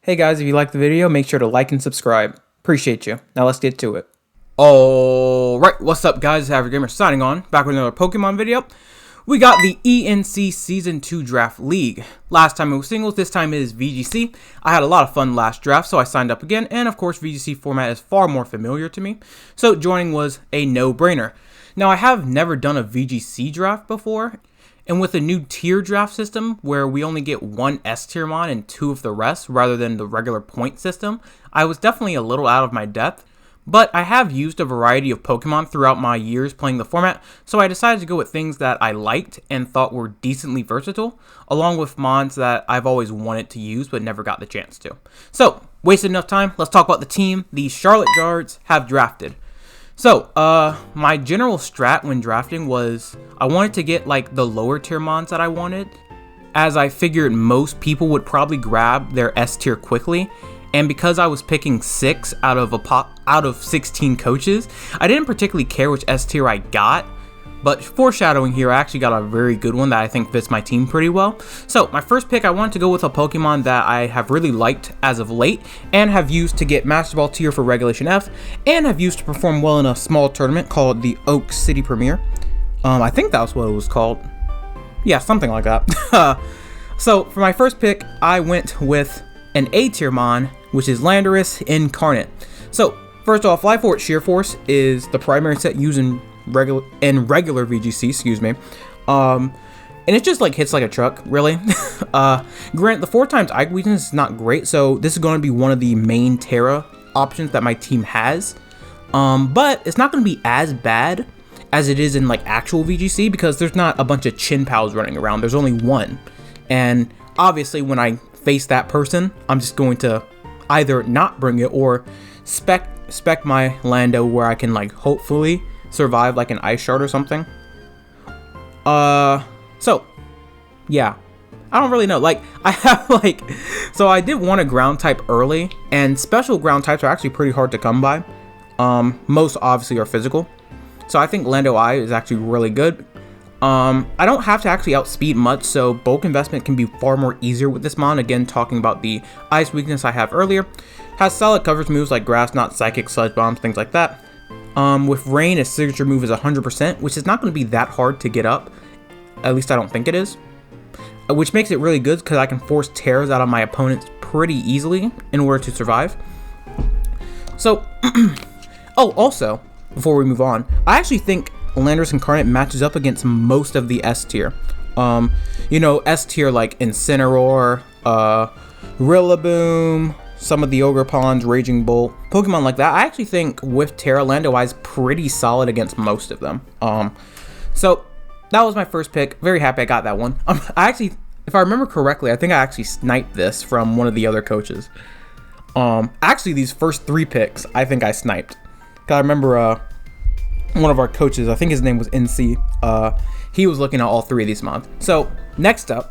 Hey guys, if you liked the video, make sure to like and subscribe. Appreciate you. Now let's get to it. Alright, what's up guys, Average Gamer signing on, back with another Pokemon video. We got the ENC Season 2 Draft League. Last time it was singles, this time it is VGC. I had a lot of fun last draft, so I signed up again, and of course VGC format is far more familiar to me, so joining was a no-brainer. Now I have never done a VGC draft before, and with a new tier draft system where we only get one S tier mon and two of the rest rather than the regular point system, I was definitely a little out of my depth. But I have used a variety of Pokemon throughout my years playing the format, so I decided to go with things that I liked and thought were decently versatile, along with mons that I've always wanted to use but never got the chance to. So, wasted enough time, let's talk about the team the Charlotte Jards have drafted. So, my general strat when drafting was I wanted to get like the lower tier mons that I wanted, as I figured most people would probably grab their S tier quickly. And because I was picking 6 out of 16 coaches, I didn't particularly care which S tier I got. But foreshadowing here, I actually got a very good one that I think fits my team pretty well. So my first pick, I wanted to go with a Pokemon that I have really liked as of late, and have used to get Master Ball tier for Regulation F, and have used to perform well in a small tournament called the Oak City Premier. I think that was what it was called. Yeah, something like that. So for my first pick, I went with an A tier mon, which is Landorus Incarnate. So first off, Life Orb Sheer Force is the primary set used in regular VGC, excuse me. And it just like hits like a truck, really. Grant, the 4 times Ike weakness is not great, so this is going to be one of the main Terra options that my team has. But it's not going to be as bad as it is in like actual VGC, because there's not a bunch of Chin Pals running around. There's only one, and obviously when I face that person, I'm just going to either not bring it or spec my Lando where I can like hopefully survive like an ice shard or something. So yeah, I don't really know. Like I have like, so I did want a ground type early, and special ground types are actually pretty hard to come by. Most obviously are physical, so I think Lando I is actually really good. I don't have to actually outspeed much, so bulk investment can be far more easier with this mon. Again, talking about the ice weakness I have earlier. Has solid coverage moves like Grass Knot, Psychic, Sludge Bombs, things like that. With Rain, its signature move is 100%, which is not going to be that hard to get up. At least I don't think it is. Which makes it really good because I can force tears out of my opponents pretty easily in order to survive. So, oh, also, before we move on, I actually think Landorus Incarnate matches up against most of the S tier. You know, S tier like Incineroar, Rillaboom, some of the Ogerpons, Raging Bull, Pokemon like that. I actually think with Terra, Lando I is pretty solid against most of them. So that was my first pick. Very happy I got that one. I actually, if I remember correctly, I think I actually sniped this from one of the other coaches. Actually, these first 3 picks, I think I sniped. Cause I remember, one of our coaches, I think his name was ENC, he was looking at all 3 of these mons. So next up,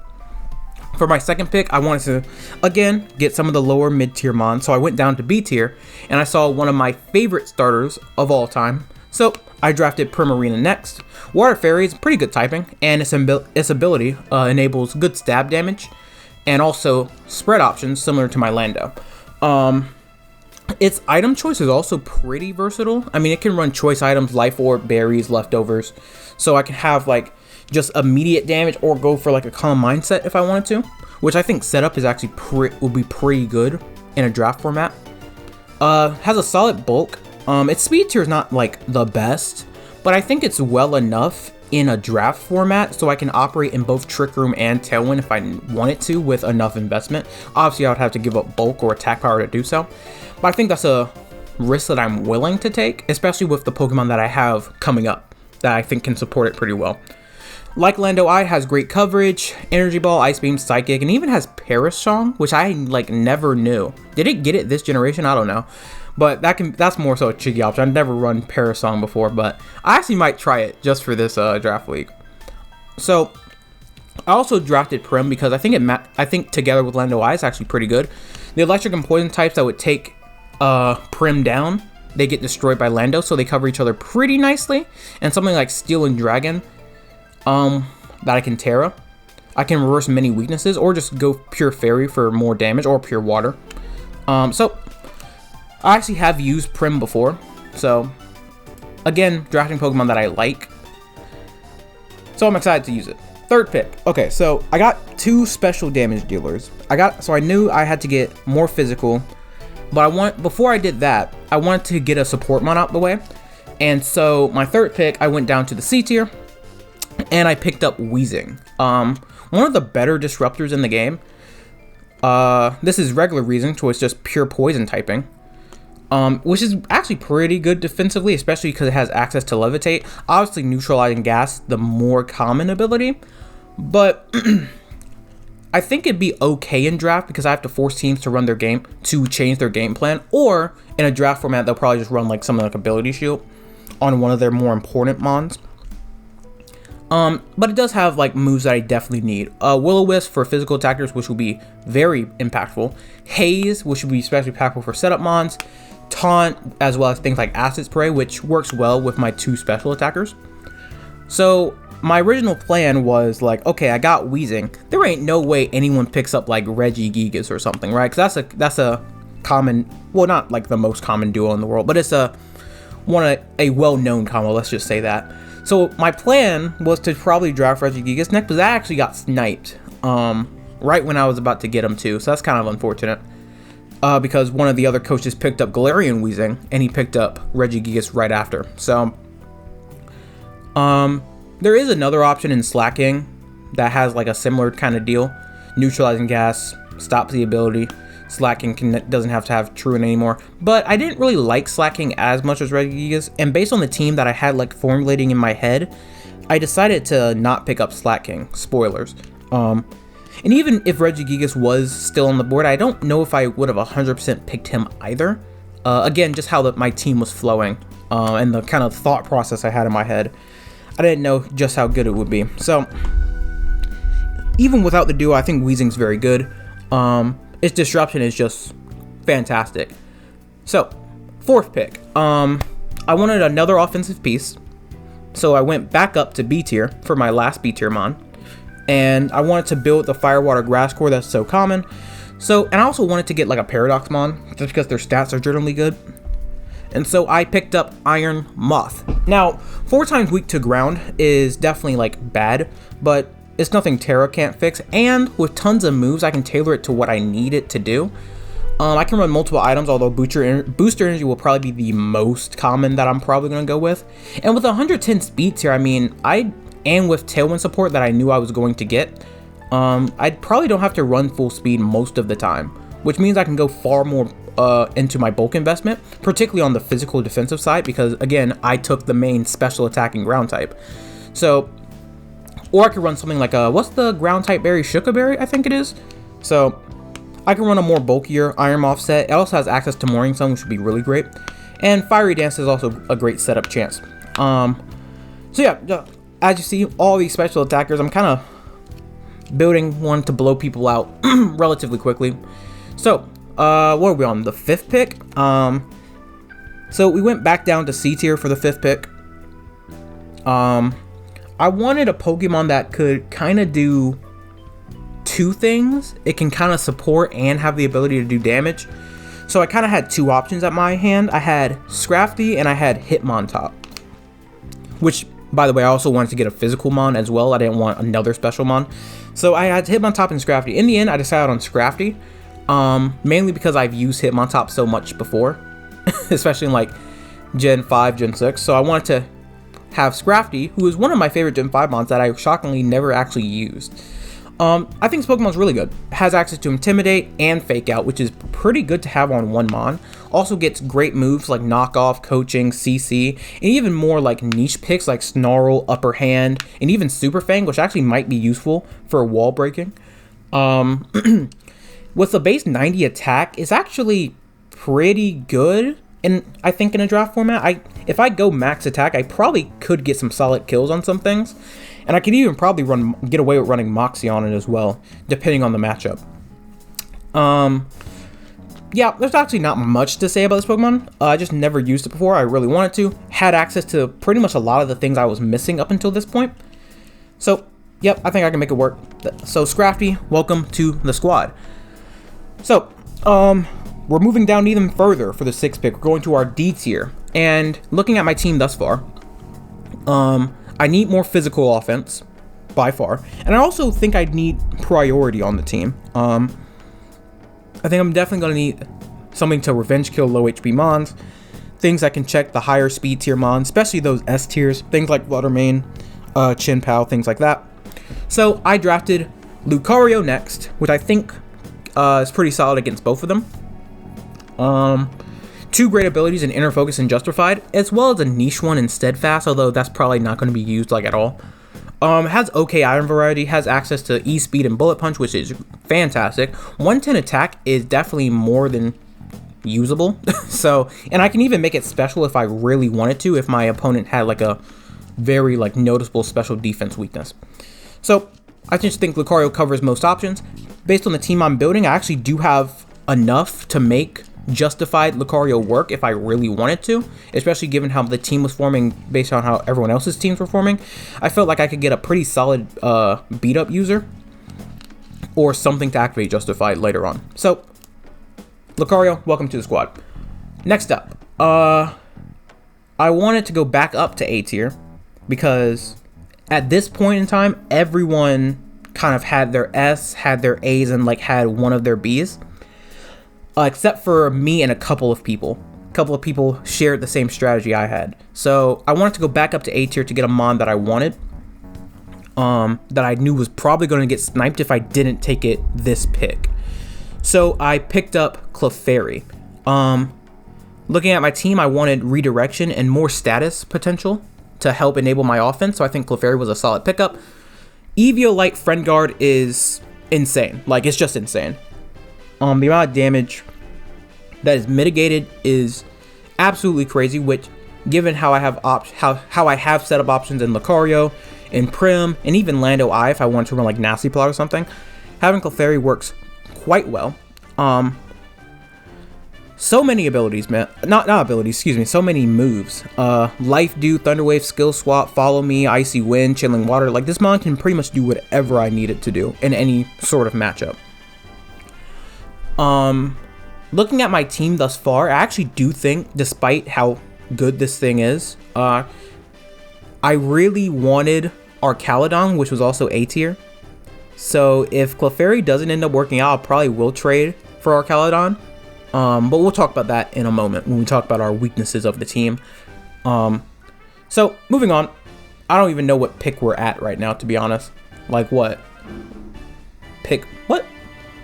for my second pick, I wanted to again get some of the lower mid-tier mons, so I went down to B tier, and I saw one of my favorite starters of all time, so I drafted Primarina next. Water Fairy is pretty good typing, and its ability enables good stab damage and also spread options similar to my Lando. Its item choice is also pretty versatile. I mean, it can run choice items, Life Orb, berries, leftovers. So I can have like just immediate damage or go for like a calm mindset if I wanted to, which I think setup is actually would be pretty good in a draft format. Has a solid bulk. Its speed tier is not like the best, but I think it's well enough in a draft format so I can operate in both Trick Room and Tailwind if I wanted to with enough investment. Obviously, I would have to give up bulk or attack power to do so. But I think that's a risk that I'm willing to take, especially with the Pokemon that I have coming up that I think can support it pretty well. Like Lando I, has great coverage, Energy Ball, Ice Beam, Psychic, and even has Perish Song, which I like never knew. Did it get it this generation? I don't know. But that's more so a cheeky option. I've never run Perish Song before, but I actually might try it just for this draft league. So I also drafted Prim because I think together with Lando I is actually pretty good. The electric and poison types that would take Prim down, they get destroyed by Lando, so they cover each other pretty nicely. And something like Steel and Dragon, that I can Terra. I can reverse many weaknesses or just go pure Fairy for more damage, or pure Water. So I actually have used Prim before. So again, drafting Pokemon that I like. So I'm excited to use it. Third pick. Okay, so I got 2 special damage dealers. So I knew I had to get more physical, but before I did that, I wanted to get a support mon out the way. And so my third pick, I went down to the C tier, and I picked up Weezing. One of the better disruptors in the game. This is regular Weezing, so it's just pure poison typing. Which is actually pretty good defensively, especially because it has access to Levitate. Obviously, neutralizing gas, the more common ability. But I think it'd be okay in draft because I have to force teams to run their game, to change their game plan. Or in a draft format, they'll probably just run like something like Ability Shield on one of their more important mons. But it does have like moves that I definitely need. Will-O-Wisp for physical attackers, which will be very impactful. Haze, which will be especially impactful for setup mons. Taunt, as well as things like Acid Spray, which works well with my 2 special attackers. So my original plan was like, okay, I got Weezing. There ain't no way anyone picks up like Regigigas or something, right? Because that's a common, well, not like the most common duo in the world, but it's a well-known combo. Let's just say that. So my plan was to probably draft Regigigas next, but that actually got sniped right when I was about to get him too. So that's kind of unfortunate. Because one of the other coaches picked up Galarian Weezing, and he picked up Regigigas right after. So, there is another option in Slacking that has like a similar kind of deal. Neutralizing gas stops the ability. Slacking doesn't have to have Truant anymore. But I didn't really like Slacking as much as Regigigas, and based on the team that I had like formulating in my head, I decided to not pick up Slacking. Spoilers. And even if Regigigas was still on the board, I don't know if I would have 100% picked him either. Again, just how my team was flowing and the kind of thought process I had in my head. I didn't know just how good it would be. So, even without the duo, I think Weezing's very good. Its disruption is just fantastic. So, fourth pick. I wanted another offensive piece. So I went back up to B tier for my last B tier mon. And I wanted to build the Firewater Grass Core that's so common. So, and I also wanted to get like a Paradox mon, just because their stats are generally good. And so I picked up Iron Moth. Now, 4 times weak to ground is definitely like bad, but it's nothing Terra can't fix. And with tons of moves, I can tailor it to what I need it to do. I can run multiple items, although Booster Energy will probably be the most common that I'm probably going to go with. And with 110 speeds here, I mean, and with Tailwind support that I knew I was going to get, I probably don't have to run full speed most of the time, which means I can go far more into my bulk investment, particularly on the physical defensive side, because again, I took the main special attacking ground type. So, or I could run something like what's the ground type berry? Shuka Berry, I think it is. So, I can run a more bulkier Iron Moth set. It also has access to Morning Sun, which would be really great. And Fiery Dance is also a great setup chance. So yeah, as you see, all these special attackers, I'm kind of building one to blow people out relatively quickly. So, what are we on? The 5th pick? So we went back down to C tier for the 5th pick. I wanted a Pokemon that could kind of do 2 things. It can kind of support and have the ability to do damage. So I kind of had 2 options at my hand. I had Scrafty and I had Hitmontop. Which, by the way, I also wanted to get a physical mon as well. I didn't want another special mon. So I had Hitmontop and Scrafty. In the end, I decided on Scrafty. Mainly because I've used Hitmontop so much before. Especially in like Gen 5, Gen 6. So I wanted to have Scrafty, who is one of my favorite Gen 5 mons that I shockingly never actually used. I think this Pokemon's really good. It has access to Intimidate and Fake Out, which is pretty good to have on one mon. Also gets great moves like Knockoff, Coaching, CC, and even more like niche picks like Snarl, Upper Hand, and even Super Fang, which actually might be useful for wall breaking. With the base 90 attack, it's actually pretty good. And I think in a draft format, if I go max attack, I probably could get some solid kills on some things. And I could even probably get away with running Moxie on it as well, depending on the matchup. Yeah, there's actually not much to say about this Pokemon. I just never used it before. I really wanted to. Had access to pretty much a lot of the things I was missing up until this point. So, yep, I think I can make it work. So, Scrafty, welcome to the squad. So, we're moving down even further for the 6th pick. We're going to our D tier. And looking at my team thus far, I need more physical offense, by far. And I also think I need priority on the team. I think I'm definitely going to need something to revenge kill low HP Mons. Things that can check the higher speed tier Mons, especially those S tiers. Things like Fluttermane, Chin-Pow, things like that. So I drafted Lucario next, which I think is pretty solid against both of them. 2 great abilities in Inner Focus and Justified, as well as a niche one in Steadfast, although that's probably not going to be used like at all. Has okay item variety, has access to E-Speed and Bullet Punch, which is fantastic. 110 attack is definitely more than usable. So, and I can even make it special if I really wanted to, if my opponent had like a very like noticeable special defense weakness. So I just think Lucario covers most options. Based on the team I'm building, I actually do have enough to make Justified Lucario work if I really wanted to, especially given how the team was forming based on how everyone else's teams were forming. I felt like I could get a pretty solid beat up user or something to activate Justified later on. So Lucario, welcome to the squad. Next up, I wanted to go back up to A tier because at this point in time, everyone kind of had their S, had their A's, and like had one of their B's. Except for me and a couple of people. A couple of people shared the same strategy I had. So I wanted to go back up to A tier to get a Mon that I wanted. That I knew was probably going to get sniped if I didn't take it this pick. So I picked up Clefairy. Looking at my team, I wanted redirection and more status potential to help enable my offense. So I think Clefairy was a solid pickup. Eviolite Friend Guard is insane. Like, it's just insane. The amount of damage that is mitigated is absolutely crazy, which, given how I have how I have set up options in Lucario, in Prim, and even Lando I, if I want to run like Nasty Plot or something, having Clefairy works quite well. So many abilities, man. Not abilities, excuse me. So many moves. Life Dew, Thunder Wave, Skill Swap, Follow Me, Icy Wind, Chilling Water. Like, this Mon can pretty much do whatever I need it to do in any sort of matchup. Looking at my team thus far, I actually do think, despite how good this thing is, I really wanted Arcaludon, which was also A tier. So if Clefairy doesn't end up working out, I probably will trade for Arcaludon. But we'll talk about that in a moment when we talk about our weaknesses of the team. So moving on, I don't even know what pick we're at right now, to be honest. Like, what? Pick what?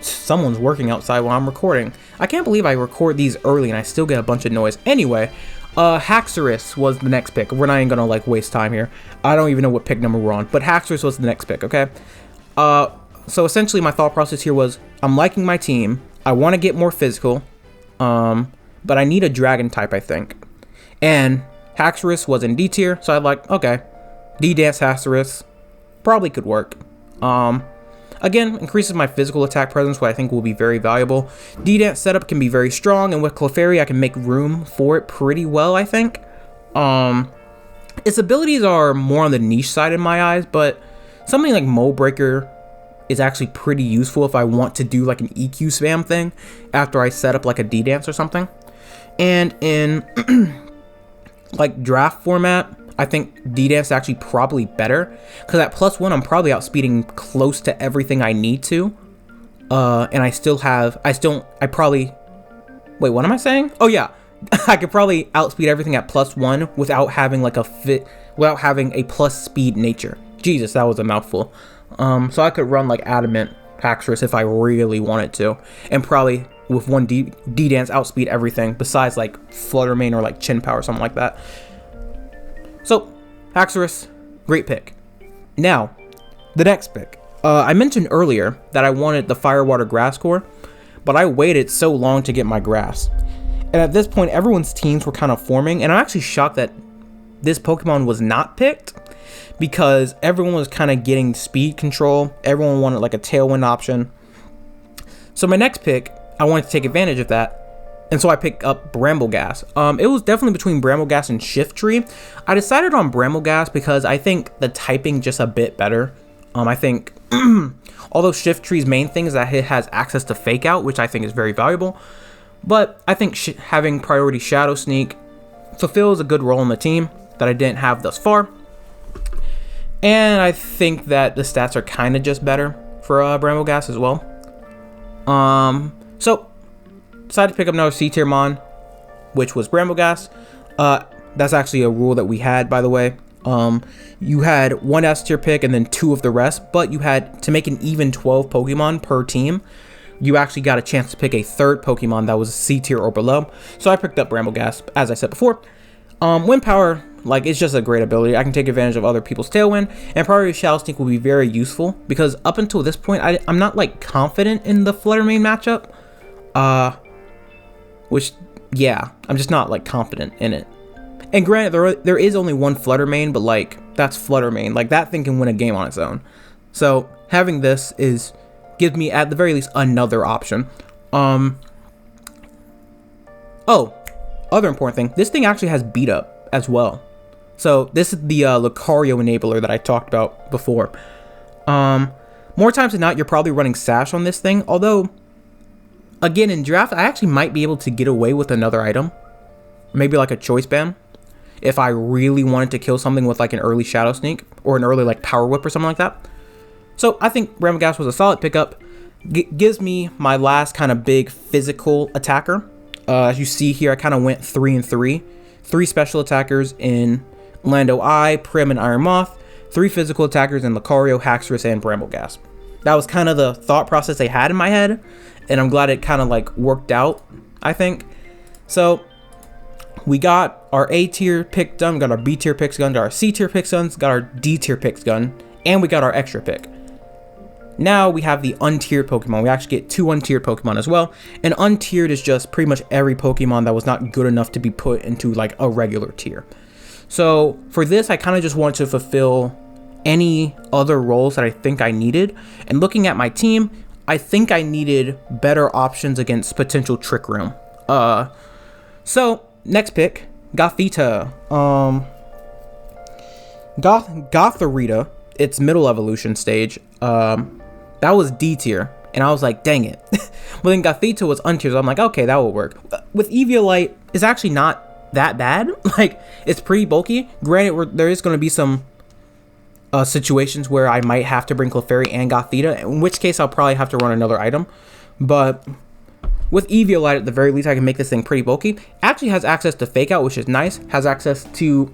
Someone's working outside while I'm recording. I can't believe I record these early and I still get a bunch of noise. Anyway, Haxorus was the next pick. We're not even gonna like waste time here. I don't even know what pick number we're on, but Haxorus was the next pick, okay? So essentially my thought process here was, I'm liking my team. I want to get more physical, but I need a dragon type, I think. And Haxorus was in D tier, so I'm like, okay, D-Dance Haxorus probably could work. Again, increases my physical attack presence, which I think will be very valuable. D-Dance setup can be very strong, and with Clefairy, I can make room for it pretty well, I think. Its abilities are more on the niche side in my eyes, but something like Mold Breaker is actually pretty useful if I want to do like an EQ spam thing after I set up like a D-Dance or something. And in like draft format, I think D-Dance is actually probably better, because at +1 I'm probably outspeeding close to everything I need to, and I probably, wait, what am I saying? Oh yeah, I could probably outspeed everything at +1 without having like without having a plus speed nature. Jesus, that was a mouthful. So I could run like Adamant Haxorus if I really wanted to, and probably with one D-Dance outspeed everything besides like Fluttermane or like Chin-Pow or something like that. So, Haxorus, great pick. Now, the next pick. I mentioned earlier that I wanted the Firewater Grass Core, but I waited so long to get my grass. And at this point, everyone's teams were kind of forming, and I'm actually shocked that this Pokemon was not picked, because everyone was kind of getting speed control. Everyone wanted like a Tailwind option. So my next pick, I wanted to take advantage of that. And so I picked up Brambleghast. It was definitely between Brambleghast and Shiftry. I decided on Brambleghast because I think the typing just a bit better. I think, although Shiftry's main thing is that it has access to Fake Out, which I think is very valuable. But I think having priority Shadow Sneak fulfills a good role in the team that I didn't have thus far. And I think that the stats are kind of just better for Brambleghast as well. So decided to pick up another C tier mon, which was Brambleghast. That's actually a rule that we had, by the way. You had one S tier pick and then 2 of the rest, but you had to make an even 12 Pokemon per team. You actually got a chance to pick a third Pokemon that was C tier or below. So I picked up Brambleghast, as I said before. Wind Power, like, it's just a great ability. I can take advantage of other people's Tailwind, and Priority Shadow Sneak will be very useful because up until this point, I'm not like confident in the Flutter Mane matchup. Which, yeah, I'm just not like confident in it. And granted, there is only one Flutter Mane, but like, that's Flutter Mane. Like, that thing can win a game on its own. So having this gives me at the very least another option. Oh, other important thing, this thing actually has beat up as well. So this is the Lucario enabler that I talked about before. More times than not, you're probably running Sash on this thing. Although, again, in draft, I actually might be able to get away with another item. Maybe like a Choice Band. If I really wanted to kill something with like an early Shadow Sneak or an early like Power Whip or something like that. So I think Brambleghast was a solid pickup. Gives me my last kind of big physical attacker. As you see here, I kind of went 3 and 3. 3 special attackers in Lando I, Prim, and Iron Moth. 3 physical attackers in Lucario, Haxorus, and Brambleghast. That was kind of the thought process I had in my head, and I'm glad it kind of like worked out, I think. So we got our A tier pick done, got our B tier picks done, got our C tier picks done, got our D tier picks done, and we got our extra pick. Now we have the untiered Pokemon. We actually get 2 untiered Pokemon as well. And untiered is just pretty much every Pokemon that was not good enough to be put into like a regular tier. So for this, I kind of just wanted to fulfill any other roles that I think I needed. And looking at my team, I think I needed better options against potential Trick Room. So next pick, Gothita. Gothita, its middle evolution stage. That was D tier, and I was like, dang it. But then Gothita was untiered, so I'm like, okay, that will work. With Eviolite, it's actually not that bad. Like, it's pretty bulky. Granted, there is going to be some situations where I might have to bring Clefairy and Gothita, in which case I'll probably have to run another item. But with Eviolite, at the very least, I can make this thing pretty bulky. Actually has access to Fake Out, which is nice. Has access to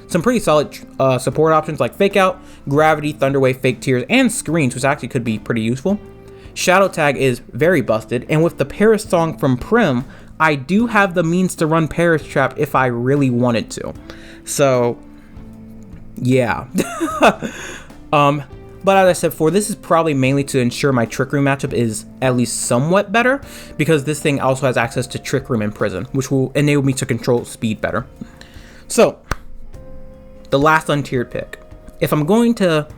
some pretty solid support options like Fake Out, Gravity, Thunder Wave, Fake Tears, and Screens, which actually could be pretty useful. Shadow Tag is very busted, and with the Paris Song from Prim, I do have the means to run Paris Trap if I really wanted to. So, yeah. But as I said before, this is probably mainly to ensure my Trick Room matchup is at least somewhat better, because this thing also has access to Trick Room and Prison, which will enable me to control speed better. So, the last untiered pick. If I'm going to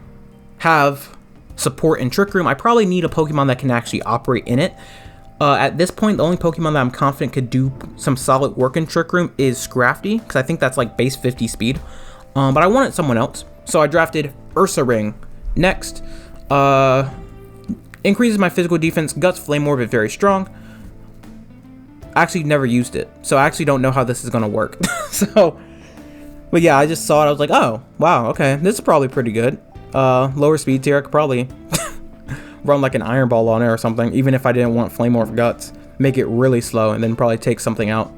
have support in Trick Room, I probably need a Pokemon that can actually operate in it. At this point, the only Pokemon that I'm confident could do some solid work in Trick Room is Scrafty, because I think that's like base 50 speed. But I wanted someone else, so I drafted Ursaring. Next, increases my physical defense, Guts Flame Orb is very strong. Actually never used it, so I actually don't know how this is gonna work. But yeah, I just saw it, I was like, oh, wow, okay, this is probably pretty good. Lower speed tier, I could probably run like an Iron Ball on it or something, even if I didn't want Flame Orb Guts. Make it really slow and then probably take something out.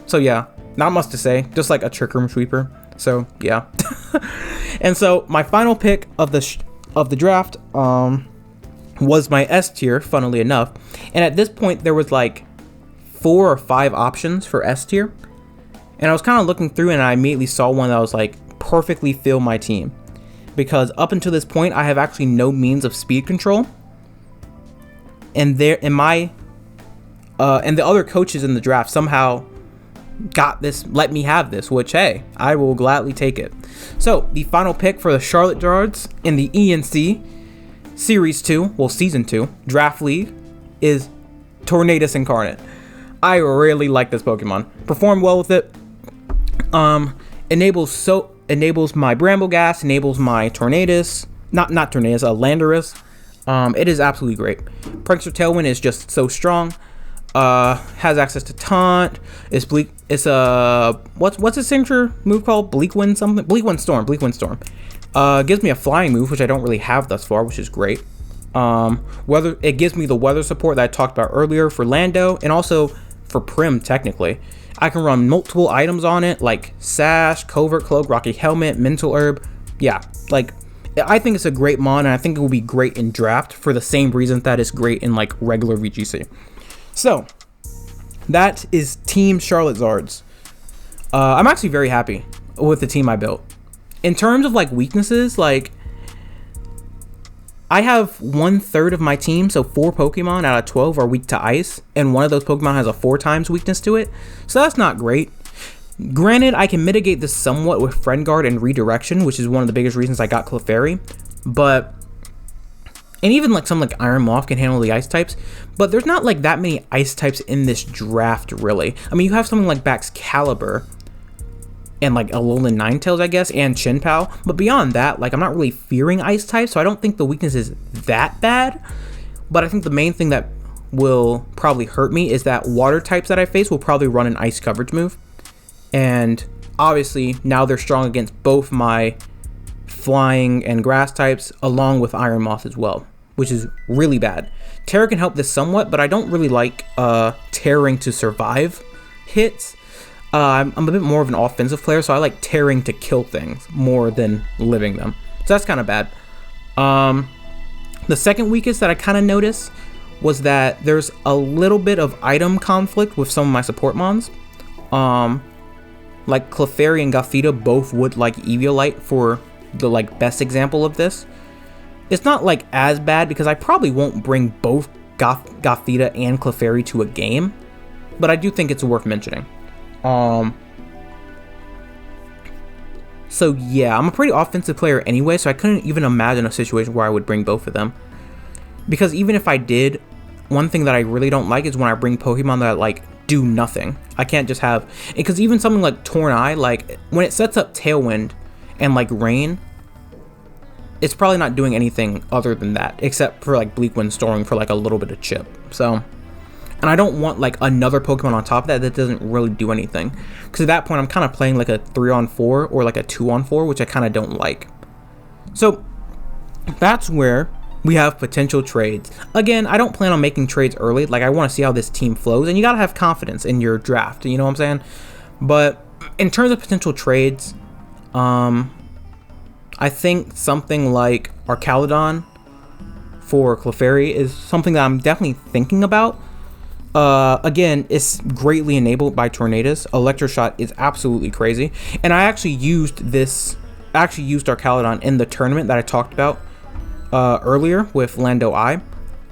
So yeah, not much to say, just like a Trick Room sweeper. So yeah. And so my final pick of the draft was my S tier, funnily enough. And at this point, there was like 4 or 5 options for S tier. And I was kind of looking through and I immediately saw one that was like perfectly fill my team. Because up until this point, I have actually no means of speed control. And and the other coaches in the draft somehow got this, let me have this, which, hey, I will gladly take it. So, the final pick for the Charlotte Jards in the ENC Series 2, well, Season 2, Draft League, is Tornadus Incarnate. I really like this Pokemon. Perform well with it. Enables my Brambleghast, enables my Tornadus, not Tornadus, Landorus. It is absolutely great. Prankster Tailwind is just so strong. Has access to taunt. It's bleak. It's a what's its signature move called? Bleak Wind something. Bleak Wind Storm. Bleak Wind Storm. Gives me a flying move, which I don't really have thus far, which is great. Weather. It gives me the weather support that I talked about earlier for Lando, and also for Prim. Technically, I can run multiple items on it, like Sash, Covert Cloak, Rocky Helmet, Mental Herb. Yeah, like I think it's a great mon, and I think it will be great in draft for the same reason that it's great in like regular VGC. So that is Team Charlotte Zards. I'm actually very happy with the team I built. In terms of like weaknesses, like I have 1/3 of my team, so 4 Pokemon out of 12 are weak to ice, and one of those Pokemon has a 4 times weakness to it, so that's not great. Granted, I can mitigate this somewhat with Friend Guard and Redirection, which is one of the biggest reasons I got Clefairy, and even like something like Iron Moth can handle the ice types, but there's not like that many ice types in this draft, really. I mean, you have something like Baxcalibur and like Alolan Ninetales, I guess, and Chinpow, but beyond that, like I'm not really fearing ice types, so I don't think the weakness is that bad. But I think the main thing that will probably hurt me is that water types that I face will probably run an ice coverage move, and obviously now they're strong against both my flying and grass types, along with Iron Moth as well, which is really bad. Terra can help this somewhat, but I don't really like tearing to survive hits. I'm a bit more of an offensive player, so I like tearing to kill things more than living them. So that's kind of bad. The second weakest that I kind of noticed was that there's a little bit of item conflict with some of my support mons. Like Clefairy and Gothita both would like Eviolite for the like best example of this. It's not like as bad because I probably won't bring both Gothita and Clefairy to a game, but I do think it's worth mentioning. So yeah, I'm a pretty offensive player anyway, so I couldn't even imagine a situation where I would bring both of them. Because even if I did, one thing that I really don't like is when I bring Pokemon that like do nothing. I can't just have, because even something like Tornadus, like when it sets up Tailwind and like Rain, it's probably not doing anything other than that, except for like Bleak Wind Storming for like a little bit of chip. So, and I don't want like another Pokemon on top of that that doesn't really do anything, because at that point I'm kind of playing like a 3-on-4 or like a 2-on-4, which I kind of don't like. So that's where we have potential trades. Again, I don't plan on making trades early. Like I want to see how this team flows, and you gotta have confidence in your draft. You know what I'm saying? But in terms of potential trades, I think something like Arcaludon for Clefairy is something that I'm definitely thinking about. Again, it's greatly enabled by Tornadus. Electroshock is absolutely crazy, and I actually used Arcaludon in the tournament that I talked about earlier with Lando I.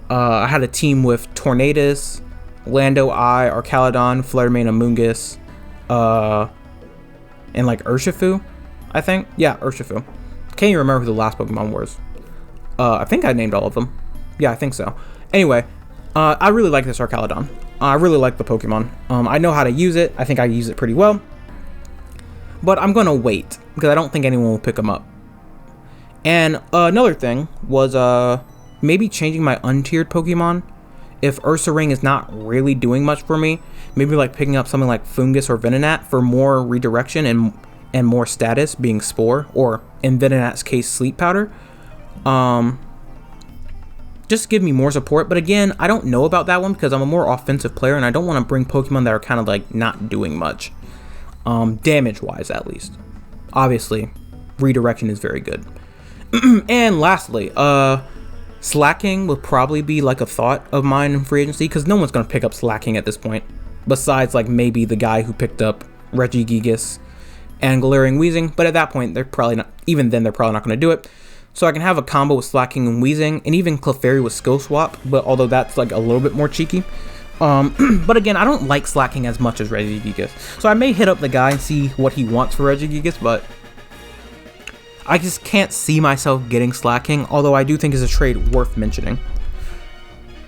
I had a team with Tornadus, Lando I, Arcaludon, Fluttermane, Amoonguss, and like Urshifu, I think. Yeah, Urshifu. Can't even remember who the last Pokemon was. I think I named all of them. Yeah, I think so. Anyway, I really like this Arcaludon. I really like the Pokemon. I know how to use it. I think I use it pretty well. But I'm going to wait, because I don't think anyone will pick them up. And another thing was maybe changing my untiered Pokemon. If Ursaring is not really doing much for me, maybe like picking up something like Fungus or Venonat for more redirection and more status, being Spore, or in Venonat's case, Sleep Powder. Just give me more support. But again, I don't know about that one because I'm a more offensive player, and I don't want to bring Pokemon that are kind of like not doing much, damage wise at least. Obviously, redirection is very good. And lastly, Slacking will probably be like a thought of mine in free agency, because no one's going to pick up Slacking at this point, besides like maybe the guy who picked up Regigigas and Galarian Weezing. But at that point, they're probably not, even then they're probably not going to do it. So I can have a combo with Slacking and Weezing, and even Clefairy with Skill Swap, but although that's like a little bit more cheeky. But again, I don't like Slacking as much as Regigigas, so I may hit up the guy and see what he wants for Regigigas, but I just can't see myself getting Slacking, although I do think it's a trade worth mentioning.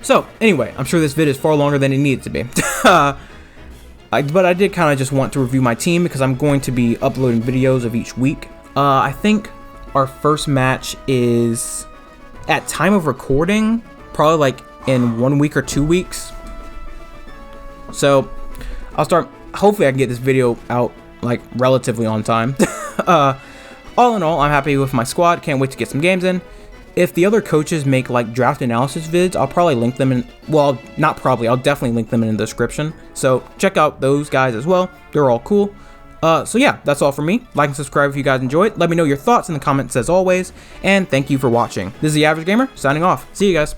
So anyway, I'm sure this vid is far longer than it needed to be. But I did kind of just want to review my team, because I'm going to be uploading videos of each week. I think our first match is, at time of recording, probably like in 1 week or 2 weeks. So I'll start, hopefully I can get this video out like relatively on time. All in all, I'm happy with my squad. Can't wait to get some games in. If the other coaches make like draft analysis vids, I'll probably link them in, well, not probably, I'll definitely link them in the description. So check out those guys as well. They're all cool. So yeah, that's all from me. Like and subscribe if you guys enjoyed. Let me know your thoughts in the comments as always. And thank you for watching. This is The Average Gamer, signing off. See you guys.